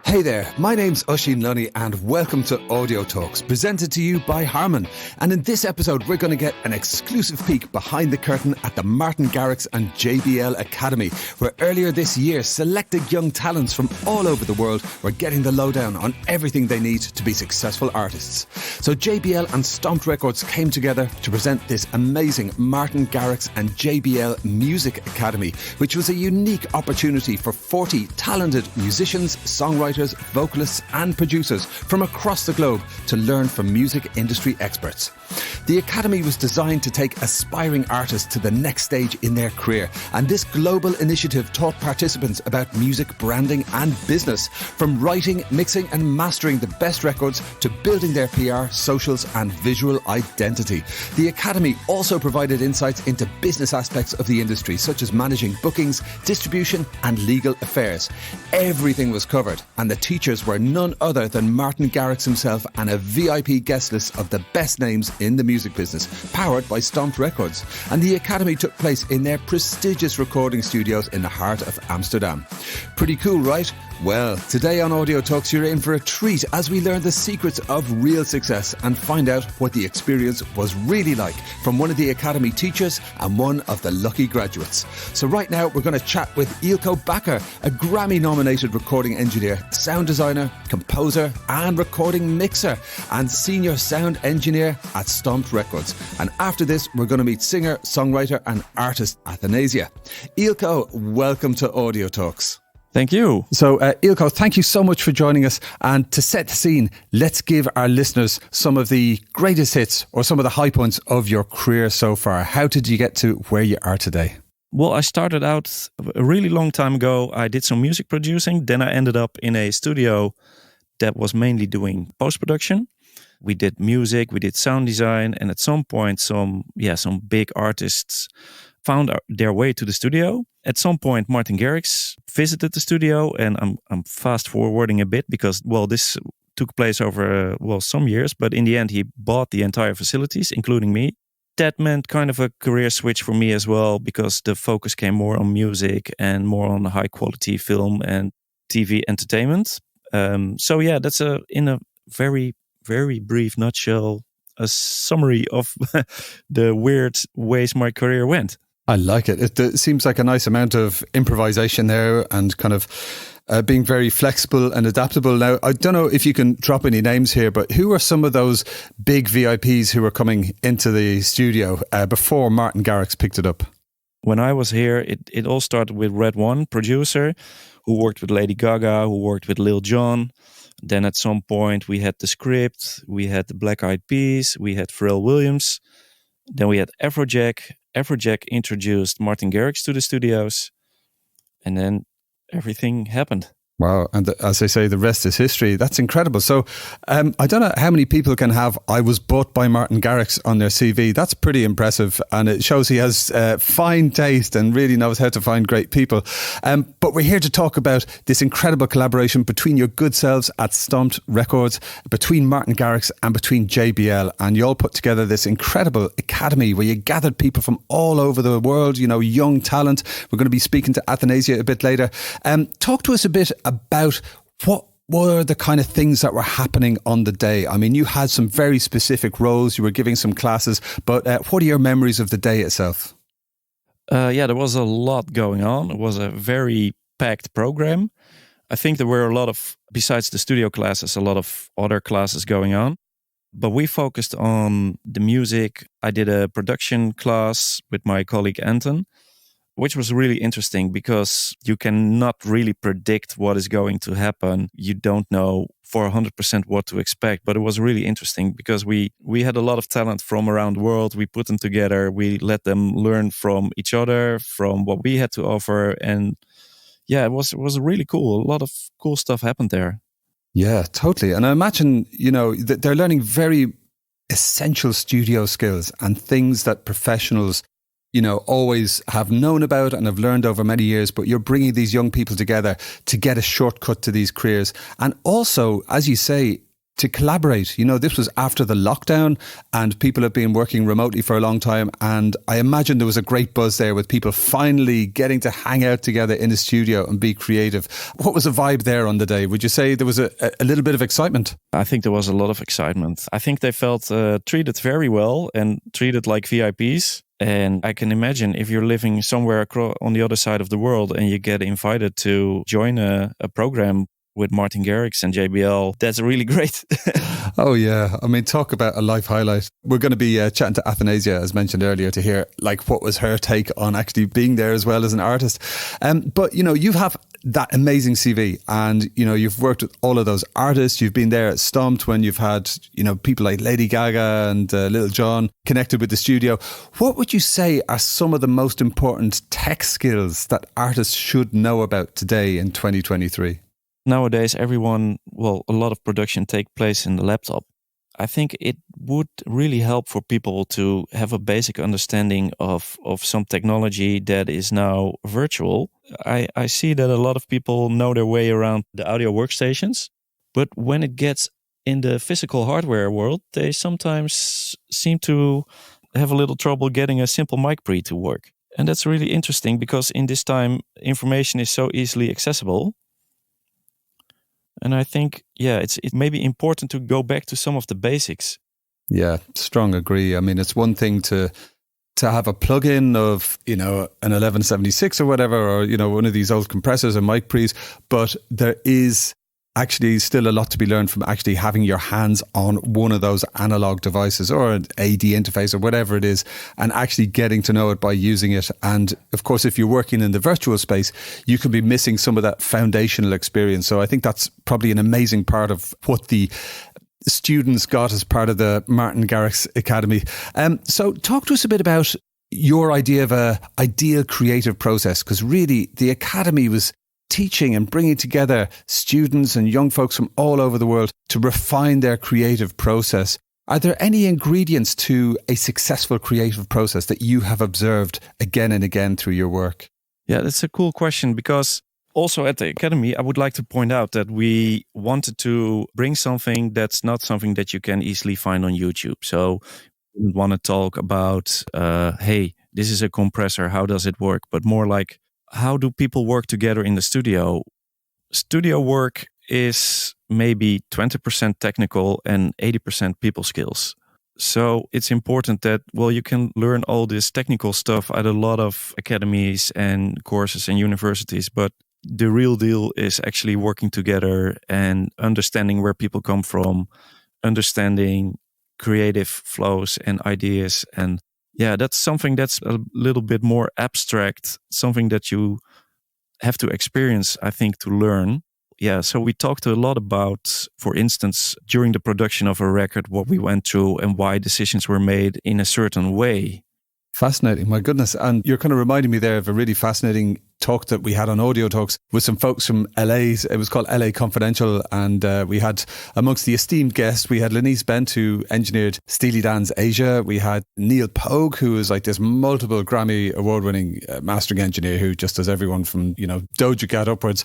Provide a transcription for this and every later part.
Hey there, my name's Oisín Lunny and welcome to Audio Talks, presented to you by Harman. And in this episode, we're going to get an exclusive peek behind the curtain at the Martin Garrix and JBL Academy, where earlier this year, selected young talents from all over the world were getting the lowdown on everything they need to be successful artists. So JBL and Stomped Records came together to present this amazing Martin Garrix and JBL Music Academy, which was a unique opportunity for 40 talented musicians, songwriters, vocalists and producers from across the globe to learn from music industry experts. The Academy was designed to take aspiring artists to the next stage in their career, and this global initiative taught participants about music branding and business, from writing, mixing and mastering the best records to building their PR, socials and visual identity. The Academy also provided insights into business aspects of the industry, such as managing bookings, distribution and legal affairs. Everything was covered, and the teachers were none other than Martin Garrix himself and a VIP guest list of the best names in the music business, powered by Stomped Records. And the Academy took place in their prestigious recording studios in the heart of Amsterdam. Pretty cool, right? Well, today on Audio Talks, you're in for a treat as we learn the secrets of real success and find out what the experience was really like from one of the Academy teachers and one of the lucky graduates. So right now, we're going to chat with Eelco Bakker, a Grammy-nominated recording engineer, sound designer, composer and recording mixer, and senior sound engineer at Stomped Records. And after this, we're going to meet singer, songwriter and artist Athanasia. Eelco, welcome to Audio Talks. Thank you. So, Eelco, thank you so much for joining us. And to set the scene, let's give our listeners some of the greatest hits or some of the high points of your career so far. How did you get to where you are today? Well, I started out a really long time ago. I did some music producing. Then I ended up in a studio that was mainly doing post-production. We did music, we did sound design. And at some point, some big artists found their way to the studio. At some point, Martin Garrix visited the studio, and I'm fast forwarding a bit because, this took place over, some years, but in the end, he bought the entire facilities, including me. That meant kind of a career switch for me as well, because the focus came more on music and more on high quality film and TV entertainment. That's in a very, very brief nutshell, a summary of the weird ways my career went. I like it. It seems like a nice amount of improvisation there and kind of being very flexible and adaptable. Now, I don't know if you can drop any names here, but who are some of those big VIPs who were coming into the studio before Martin Garrix picked it up? When I was here, it all started with Red One, producer, who worked with Lady Gaga, who worked with Lil Jon. Then at some point we had The Script, we had the Black Eyed Peas, we had Pharrell Williams. Then we had Afrojack. Afrojack introduced Martin Garrix to the studios, and then everything happened. Wow. And as they say, the rest is history. That's incredible. So I don't know how many people can have "I was bought by Martin Garrix" on their CV. That's pretty impressive. And it shows he has fine taste and really knows how to find great people. But we're here to talk about this incredible collaboration between your good selves at Stomped Records, between Martin Garrix and between JBL. And you all put together this incredible academy where you gathered people from all over the world, young talent. We're going to be speaking to Athanasia a bit later. Talk to us a bit about what were the kind of things that were happening on the day. I mean, you had some very specific roles, you were giving some classes, but what are your memories of the day itself? There was a lot going on. It was a very packed program. I think there were a lot of, besides the studio classes, a lot of other classes going on. But we focused on the music. I did a production class with my colleague Anton, which was really interesting because you cannot really predict what is going to happen. You don't know for 100% what to expect, but it was really interesting because we had a lot of talent from around the world. We put them together. We let them learn from each other, from what we had to offer. And it was really cool. A lot of cool stuff happened there. Yeah, totally. And I imagine, that they're learning very essential studio skills and things that professionals always have known about and have learned over many years, but you're bringing these young people together to get a shortcut to these careers. And also, as you say, to collaborate. You know, this was after the lockdown and people have been working remotely for a long time. And I imagine there was a great buzz there with people finally getting to hang out together in a studio and be creative. What was the vibe there on the day? Would you say there was a little bit of excitement? I think there was a lot of excitement. I think they felt treated very well and treated like VIPs. And I can imagine if you're living somewhere on the other side of the world and you get invited to join a program with Martin Garrix and JBL, that's really great. Oh yeah, I mean, talk about a life highlight. We're going to be chatting to Athanasia, as mentioned earlier, to hear like what was her take on actually being there as well as an artist. But you know, you have that amazing CV, and you know, you've worked with all of those artists. You've been there at Stomped when you've had, you know, people like Lady Gaga and Little John connected with the studio. What would you say are some of the most important tech skills that artists should know about today in 2023? Nowadays, a lot of production take place in the laptop. I think it would really help for people to have a basic understanding of some technology that is now virtual. I see that a lot of people know their way around the audio workstations, but when it gets in the physical hardware world, they sometimes seem to have a little trouble getting a simple mic pre to work. And that's really interesting because in this time, information is so easily accessible. And I think, it may be important to go back to some of the basics. Yeah, strong agree. I mean, it's one thing to have a plug-in of, you know, an 1176 or whatever, or, you know, one of these old compressors or mic pre's, but there is actually still a lot to be learned from actually having your hands on one of those analog devices or an AD interface or whatever it is, and actually getting to know it by using it. And of course, if you're working in the virtual space, you can be missing some of that foundational experience. So I think that's probably an amazing part of what the students got as part of the Martin Garrix Academy. So talk to us a bit about your idea of a ideal creative process, because really the Academy was teaching and bringing together students and young folks from all over the world to refine their creative process. Are there any ingredients to a successful creative process that you have observed again and again through your work? Yeah, that's a cool question, because also at the Academy, I would like to point out that we wanted to bring something that's not something that you can easily find on YouTube. So we didn't want to talk about, hey, this is a compressor, how does it work? But more like, how do people work together in the studio? Studio work is maybe 20% technical and 80% people skills. So it's important that, you can learn all this technical stuff at a lot of academies and courses and universities, but the real deal is actually working together and understanding where people come from, understanding creative flows and ideas. And that's something that's a little bit more abstract, something that you have to experience, I think, to learn. Yeah, so we talked a lot about, for instance, during the production of a record, what we went through and why decisions were made in a certain way. Fascinating, my goodness. And you're kind of reminding me there of a really fascinating talk that we had on Audio Talks with some folks from LA. It was called LA Confidential. And we had, amongst the esteemed guests, we had Lenise Bent, who engineered Steely Dan's Asia. We had Neil Pogue, who is like this multiple Grammy award-winning mastering engineer who just does everyone from, you know, Doja Cat upwards.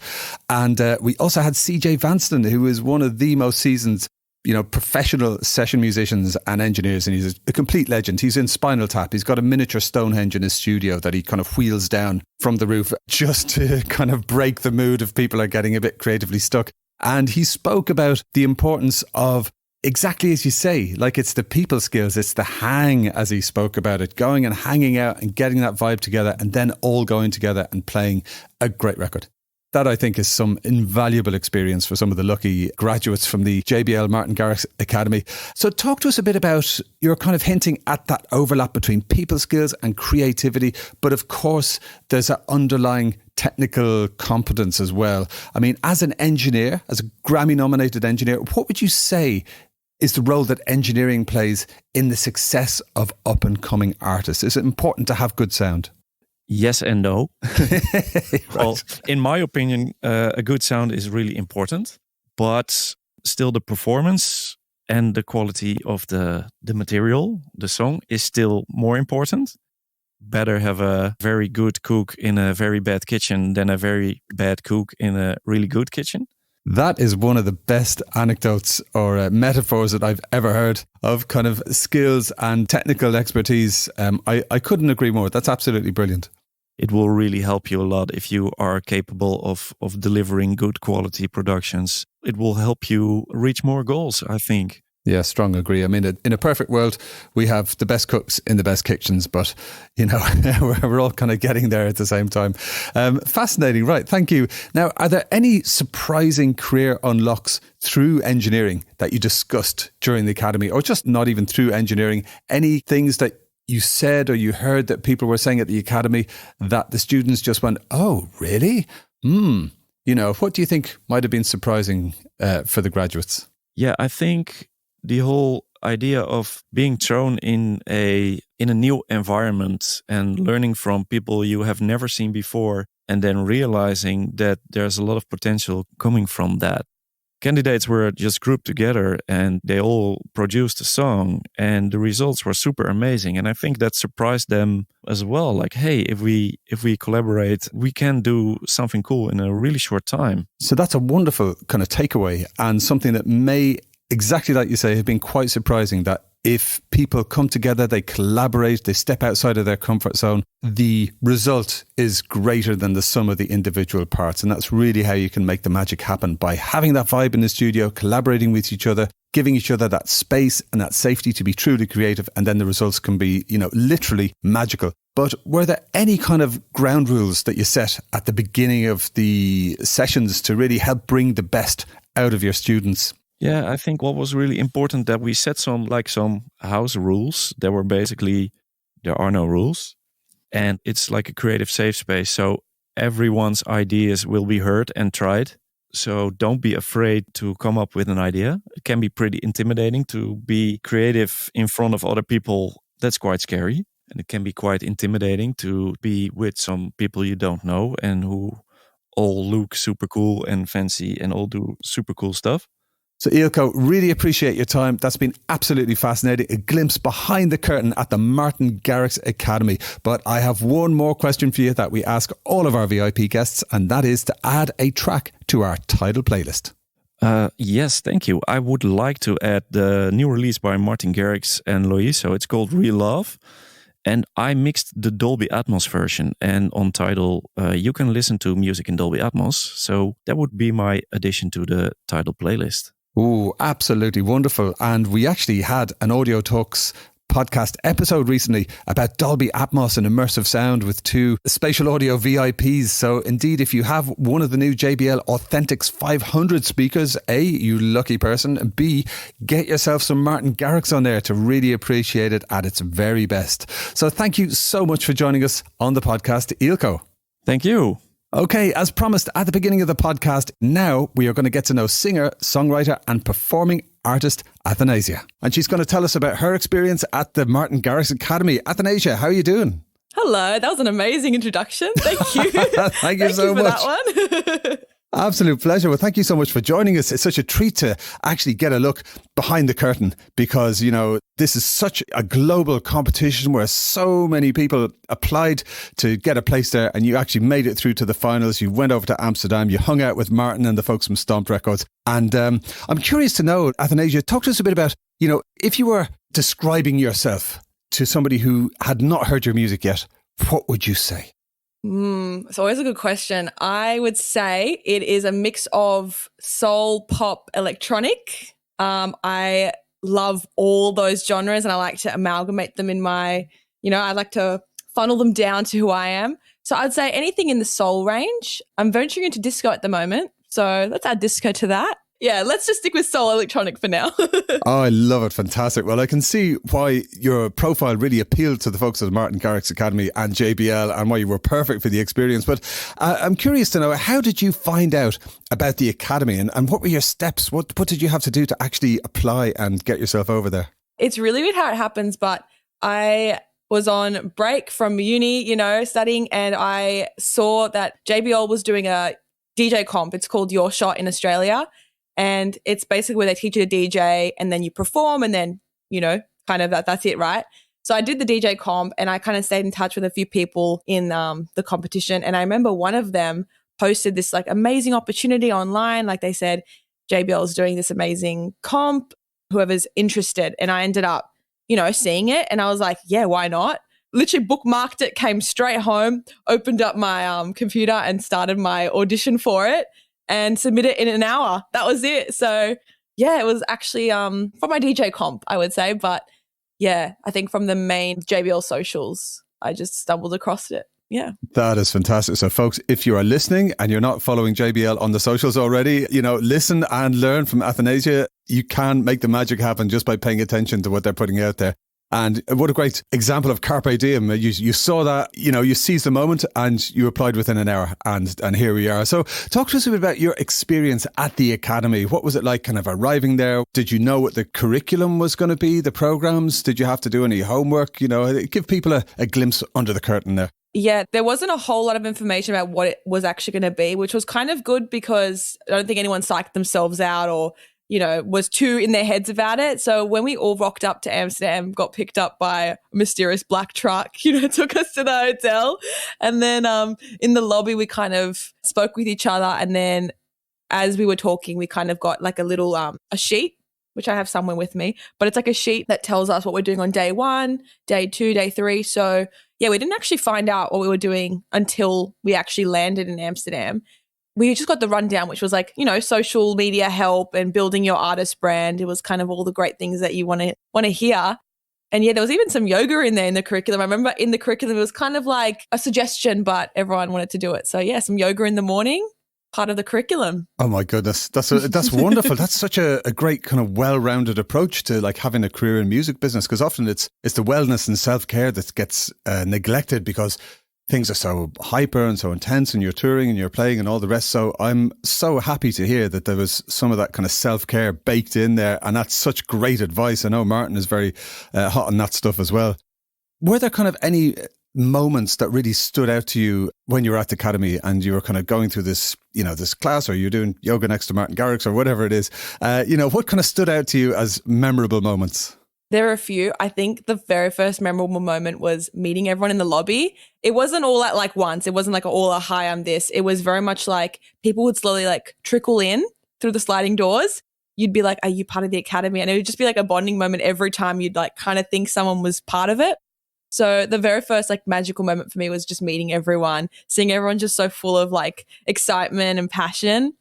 And we also had CJ Vanston, who is one of the most seasoned, you know, professional session musicians and engineers, and he's a complete legend. He's in Spinal Tap. He's got a miniature Stonehenge in his studio that he kind of wheels down from the roof just to kind of break the mood if people are getting a bit creatively stuck. And he spoke about the importance of, exactly as you say, like it's the people skills, it's the hang, as he spoke about it, going and hanging out and getting that vibe together and then all going together and playing a great record. That, I think, is some invaluable experience for some of the lucky graduates from the JBL Martin Garrix Academy. So talk to us a bit about, you're kind of hinting at that overlap between people skills and creativity, but of course there's that underlying technical competence as well. I mean, as an engineer, as a Grammy-nominated engineer, what would you say is the role that engineering plays in the success of up-and-coming artists? Is it important to have good sound? Yes and no. Right. Well, in my opinion, a good sound is really important, but still the performance and the quality of the material, the song, is still more important. Better have a very good cook in a very bad kitchen than a very bad cook in a really good kitchen. That is one of the best anecdotes or metaphors that I've ever heard of kind of skills and technical expertise. I couldn't agree more. That's absolutely brilliant. It will really help you a lot if you are capable of delivering good quality productions. It will help you reach more goals, I think. Yeah, strong agree. I mean, in a perfect world, we have the best cooks in the best kitchens, but, you know, we're all kind of getting there at the same time. Fascinating. Right. Thank you. Now, are there any surprising career unlocks through engineering that you discussed during the academy, or just not even through engineering? Any things that you said or you heard that people were saying at the academy that the students just went, oh, really? You know, what do you think might have been surprising for the graduates? Yeah, I think the whole idea of being thrown in a new environment and learning from people you have never seen before, and then realizing that there's a lot of potential coming from that. Candidates were just grouped together and they all produced a song, and the results were super amazing. And I think that surprised them as well. Like, hey, if we collaborate, we can do something cool in a really short time. So that's a wonderful kind of takeaway, and something that may, exactly like you say, have been quite surprising, that if people come together, they collaborate, they step outside of their comfort zone, the result is greater than the sum of the individual parts. And that's really how you can make the magic happen, by having that vibe in the studio, collaborating with each other, giving each other that space and that safety to be truly creative. And then the results can be, you know, literally magical. But were there any kind of ground rules that you set at the beginning of the sessions to really help bring the best out of your students? Yeah, I think what was really important that we set some house rules. There were basically, there are no rules. And it's like a creative safe space. So everyone's ideas will be heard and tried. So don't be afraid to come up with an idea. It can be pretty intimidating to be creative in front of other people. That's quite scary. And it can be quite intimidating to be with some people you don't know and who all look super cool and fancy and all do super cool stuff. So Eelco, really appreciate your time. That's been absolutely fascinating. A glimpse behind the curtain at the Martin Garrix Academy. But I have one more question for you that we ask all of our VIP guests, and that is to add a track to our title playlist. Yes, thank you. I would like to add the new release by Martin Garrix and Lois. So it's called Real Love. And I mixed the Dolby Atmos version. And on Tidal, you can listen to music in Dolby Atmos. So that would be my addition to the Tidal playlist. Oh, absolutely wonderful. And we actually had an Audio Talks podcast episode recently about Dolby Atmos and immersive sound with two spatial audio VIPs. So indeed, if you have one of the new JBL Authentics 500 speakers, A, you lucky person, and B, get yourself some Martin Garrix on there to really appreciate it at its very best. So thank you so much for joining us on the podcast, Eelco. Thank you. Okay, as promised at the beginning of the podcast, now we are going to get to know singer, songwriter and performing artist Athanasia. And she's going to tell us about her experience at the Martin Garrix Academy. Athanasia, how are you doing? Hello, that was an amazing introduction. Thank you. Thank you so much. That one. Absolute pleasure. Well, thank you so much for joining us. It's such a treat to actually get a look behind the curtain because, you know, this is such a global competition where so many people applied to get a place there and you actually made it through to the finals. You went over to Amsterdam, you hung out with Martin and the folks from Stomp Records. And I'm curious to know, Athanasia, talk to us a bit about, you know, if you were describing yourself to somebody who had not heard your music yet, what would you say? It's always a good question. I would say it is a mix of soul, pop, electronic. I love all those genres and I like to amalgamate them in my, you know, I like to funnel them down to who I am. So I'd say anything in the soul range. I'm venturing into disco at the moment. So let's add disco to that. Yeah, let's just stick with soul electronic for now. Oh, I love it. Fantastic. Well, I can see why your profile really appealed to the folks at the Martin Garrix Academy and JBL and why you were perfect for the experience. But I'm curious to know, how did you find out about the Academy and what were your steps? What did you have to do to actually apply and get yourself over there? It's really weird how it happens, but I was on break from uni, you know, studying, and I saw that JBL was doing a DJ comp. It's called Your Shot in Australia. And it's basically where they teach you to DJ and then you perform and then, you know, kind of that's it, right? So I did the DJ comp and I kind of stayed in touch with a few people in the competition. And I remember one of them posted this like amazing opportunity online. Like they said, JBL is doing this amazing comp, whoever's interested. And I ended up, seeing it. And I was like, yeah, why not? Literally bookmarked it, came straight home, opened up my computer and started my audition for it and submitted it in an hour. That was it. So yeah, it was actually for my DJ comp, I would say. But yeah, I think from the main JBL socials, I just stumbled across it. Yeah. That is fantastic. So folks, if you are listening and you're not following JBL on the socials already, listen and learn from Athanasia. You can make the magic happen just by paying attention to what they're putting out there. And what a great example of carpe diem. You saw that, you seized the moment and you applied within an hour and here we are. So talk to us a bit about your experience at the Academy. What was it like kind of arriving there? Did you know what the curriculum was going to be, the programs? Did you have to do any homework? Give people a glimpse under the curtain there. Yeah, there wasn't a whole lot of information about what it was actually going to be, which was kind of good because I don't think anyone psyched themselves out or, was too in their heads about it. So when we all rocked up to Amsterdam, got picked up by a mysterious black truck, took us to the hotel. And then in the lobby, we kind of spoke with each other. And then as we were talking, we kind of got like a little a sheet, which I have somewhere with me, but it's like a sheet that tells us what we're doing on day 1, day 2, day 3. So yeah, we didn't actually find out what we were doing until we actually landed in Amsterdam. We just got the rundown, which was like, social media help and building your artist brand. It was kind of all the great things that you want to hear. And yeah, there was even some yoga in there in the curriculum. I remember in the curriculum, it was kind of like a suggestion, but everyone wanted to do it. So yeah, some yoga in the morning, part of the curriculum. Oh my goodness. That's wonderful. That's such a great kind of well-rounded approach to like having a career in music business, because often it's the wellness and self-care that gets neglected because things are so hyper and so intense and you're touring and you're playing and all the rest. So I'm so happy to hear that there was some of that kind of self-care baked in there. And that's such great advice. I know Martin is very hot on that stuff as well. Were there kind of any moments that really stood out to you when you were at the Academy and you were kind of going through this, this class, or you're doing yoga next to Martin Garrix or whatever it is? What kind of stood out to you as memorable moments? There are a few. I think the very first memorable moment was meeting everyone in the lobby. It wasn't all at like once. It wasn't like hi, I'm this. It was very much like people would slowly like trickle in through the sliding doors. You'd be like, are you part of the Academy? And it would just be like a bonding moment every time you'd like kind of think someone was part of it. So the very first like magical moment for me was just meeting everyone, seeing everyone just so full of like excitement and passion.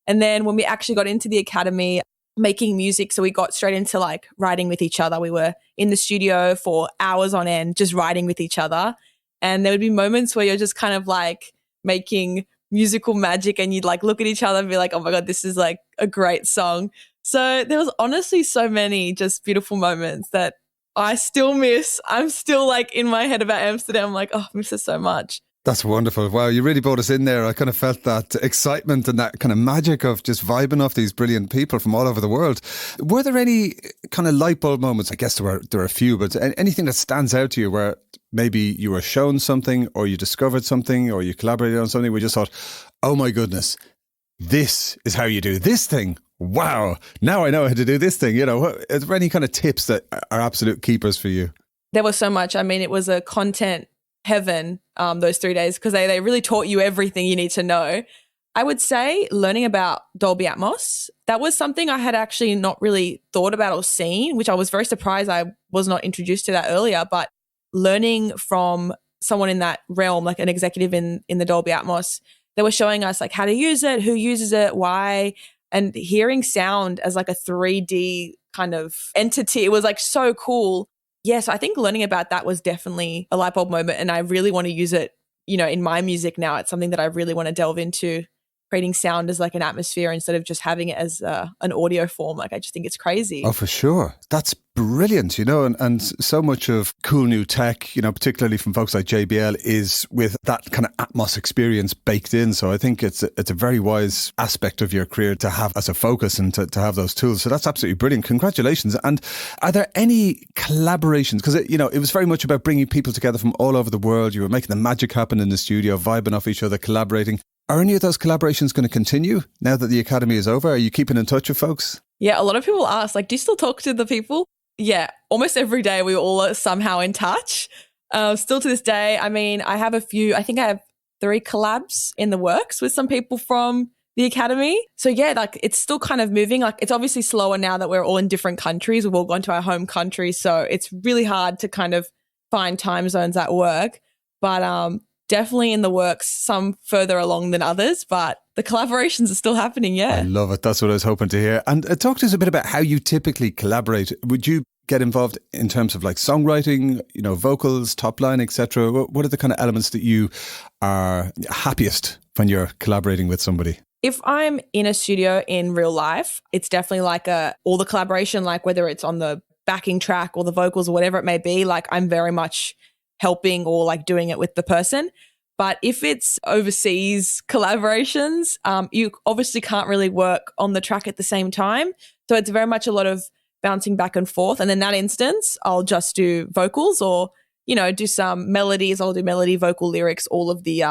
And then when we actually got into the Academy, making music, so we got straight into like writing with each other. We were in the studio for hours on end just writing with each other, and there would be moments where you're just kind of like making musical magic and you'd like look at each other and be like, oh my god, this is like a great song. So there was honestly so many just beautiful moments that I still miss. I'm still like in my head about Amsterdam. I'm like, oh, I miss it so much. That's wonderful. Wow, you really brought us in there. I kind of felt that excitement and that kind of magic of just vibing off these brilliant people from all over the world. Were there any kind of light bulb moments? I guess there were a few, but anything that stands out to you where maybe you were shown something or you discovered something or you collaborated on something where you just thought, oh my goodness, this is how you do this thing. Wow, now I know how to do this thing. Are there any kind of tips that are absolute keepers for you? There was so much. I mean, it was a content heaven those 3 days because they really taught you everything you need to know. I would say learning about Dolby Atmos, that was something I had actually not really thought about or seen, which I was very surprised I was not introduced to that earlier. But learning from someone in that realm, like an executive in the Dolby Atmos, they were showing us like how to use it, who uses it, why, and hearing sound as like a 3D kind of entity. It was like so cool. Yes, I think learning about that was definitely a light bulb moment, and I really want to use it, in my music now. It's something that I really want to delve into, creating sound as like an atmosphere instead of just having it as an audio form. Like I just think it's crazy. Oh, for sure. That's brilliant, and so much of cool new tech, particularly from folks like JBL, is with that kind of Atmos experience baked in. So I think it's a very wise aspect of your career to have as a focus and to have those tools. So that's absolutely brilliant. Congratulations. And are there any collaborations? Because, it was very much about bringing people together from all over the world. You were making the magic happen in the studio, vibing off each other, collaborating. Are any of those collaborations going to continue now that the Academy is over? Are you keeping in touch with folks? Yeah, a lot of people ask, like, do you still talk to the people? Yeah, almost every day we all are somehow in touch. Still to this day, I mean, I have 3 collabs in the works with some people from the Academy. So yeah, like it's still kind of moving. Like it's obviously slower now that we're all in different countries. We've all gone to our home country. So it's really hard to kind of find time zones that work. But definitely in the works, some further along than others, but the collaborations are still happening, yeah. I love it. That's what I was hoping to hear. And talk to us a bit about how you typically collaborate. Would you get involved in terms of like songwriting, you know, vocals, top line, etc.? What are the kind of elements that you are happiest when you're collaborating with somebody? If I'm in a studio in real life, it's definitely like all the collaboration, like whether it's on the backing track or the vocals or whatever it may be, like I'm very much helping or like doing it with the person. But if it's overseas collaborations, you obviously can't really work on the track at the same time. So it's very much a lot of bouncing back and forth. And in that instance, I'll just do vocals or, you know, do some melodies. I'll do melody, vocal, lyrics, all of the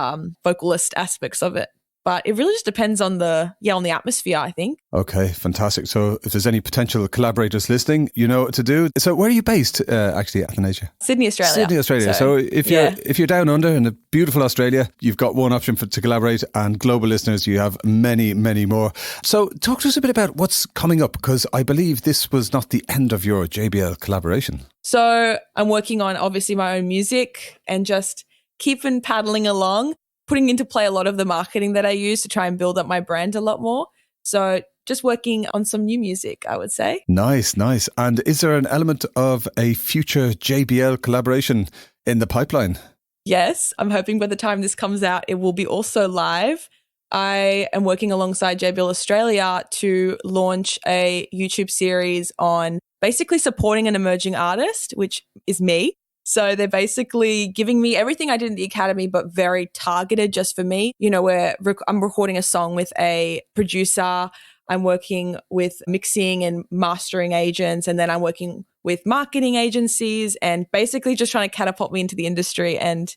vocalist aspects of it. But it really just depends on the atmosphere, I think. Okay, fantastic. So if there's any potential collaborators listening, you know what to do. So where are you based, actually, Athanasia? Sydney, Australia. Sydney, Australia. So if you're down under in the beautiful Australia, you've got one option to collaborate, and global listeners, you have many, many more. So talk to us a bit about what's coming up, because I believe this was not the end of your JBL collaboration. So I'm working on obviously my own music and just keeping paddling along, putting into play a lot of the marketing that I use to try and build up my brand a lot more. So just working on some new music, I would say. Nice, nice. And is there an element of a future JBL collaboration in the pipeline? Yes, I'm hoping by the time this comes out, it will be also live. I am working alongside JBL Australia to launch a YouTube series on basically supporting an emerging artist, which is me. So they're basically giving me everything I did in the Academy, but very targeted just for me. You know, I'm recording a song with a producer. I'm working with mixing and mastering agents. And then I'm working with marketing agencies and basically just trying to catapult me into the industry. And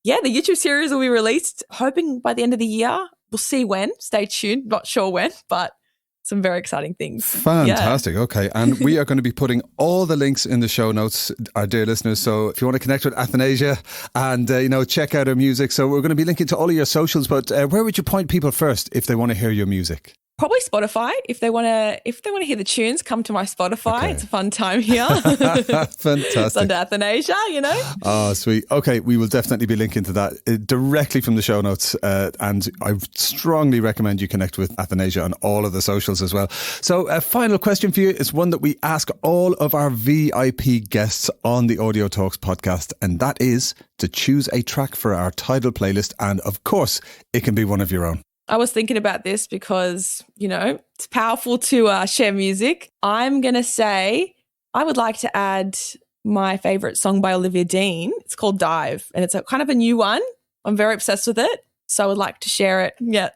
yeah, the YouTube series will be released, hoping by the end of the year. We'll see when. Stay tuned. Not sure when, but some very exciting things. Fantastic. Yeah. Okay. And we are going to be putting all the links in the show notes, our dear listeners. So if you want to connect with Athanasia and, check out her music. So we're going to be linking to all of your socials, but where would you point people first if they want to hear your music? Probably Spotify. If they want to hear the tunes, come to my Spotify. Okay. It's a fun time here. Fantastic. It's under Athanasia, you know. Oh, sweet. Okay, we will definitely be linking to that directly from the show notes. And I strongly recommend you connect with Athanasia on all of the socials as well. So a final question for you is one that we ask all of our VIP guests on the Audio Talks podcast. And that is to choose a track for our title playlist. And of course, it can be one of your own. I was thinking about this because, you know, it's powerful to share music. I'm going to say I would like to add my favourite song by Olivia Dean. It's called Dive, and it's kind of a new one. I'm very obsessed with it, so I would like to share it. Yeah.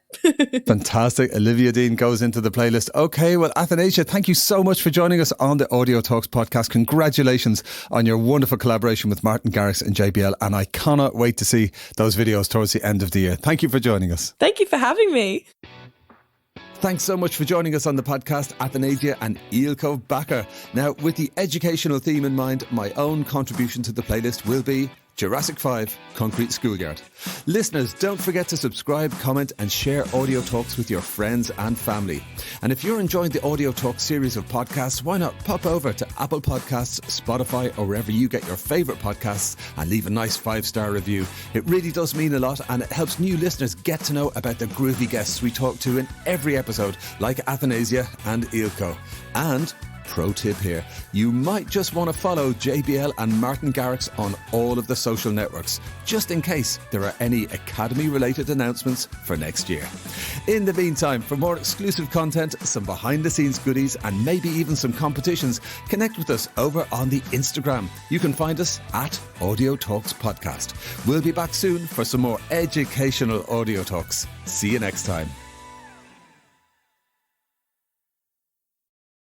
Fantastic. Olivia Dean goes into the playlist. Okay, well, Athanasia, thank you so much for joining us on the Audio Talks podcast. Congratulations on your wonderful collaboration with Martin Garrix and JBL, and I cannot wait to see those videos towards the end of the year. Thank you for joining us. Thank you for having me. Thanks so much for joining us on the podcast, Athanasia and Eelco Bakker. Now, with the educational theme in mind, my own contribution to the playlist will be Jurassic 5 Concrete Schoolyard. Listeners, don't forget to subscribe, comment and share Audio Talks with your friends and family. And if you're enjoying the Audio Talks series of podcasts, why not pop over to Apple Podcasts, Spotify or wherever you get your favourite podcasts and leave a nice 5-star review. It really does mean a lot, and it helps new listeners get to know about the groovy guests we talk to in every episode, like Athanasia and Eelco. And pro tip here, you might just want to follow JBL and Martin Garrix on all of the social networks, just in case there are any Academy related announcements for next year. In the meantime, for more exclusive content, some behind the scenes goodies and maybe even some competitions, connect with us over on the Instagram. You can find us at Audio Talks Podcast. We'll be back soon for some more educational Audio Talks. See you next time.